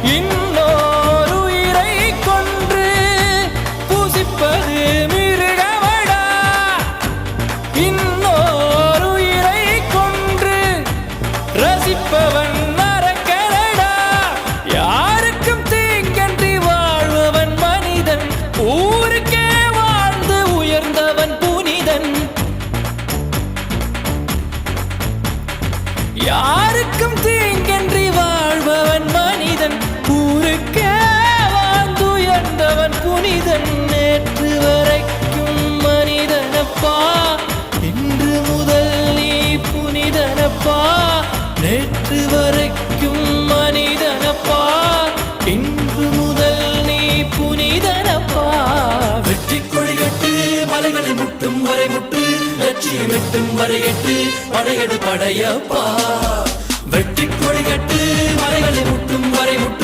இன்னோர் உயிரை கொன்று பூசிப்பது மிருகமடா. இன்னோர் உயிரை கொன்று ரசிப்பவன் நரக்கரடா. யாருக்கும் தீங்கன்றி வாழ்பவன் மனிதன், ஊருக்கே வாழ்ந்து உயர்ந்தவன் புனிதன். யாருக்கும் தீங்கன்றி வாழ்பவன் மனிதன், ஊருக்கே வாழ்ந்து உயர்ந்தவன் புனிதன். நேற்று வரைக்கும் மனிதனப்பா, இன்று முதல் நீ புனிதனப்பா. நேற்று வரைக்கும் மனிதனப்பா, இன்று முதல் நீ புனிதனப்பா. வெற்றி கொடிகட்டு மலைகளை முட்டும் வரை முட்டு, லட்சியம் எட்டும் வரை எட்டு, படையெடு படையப்பா. வெற்றி கொடிகட்டு மலைகளை முட்டும் வரை முட்டு,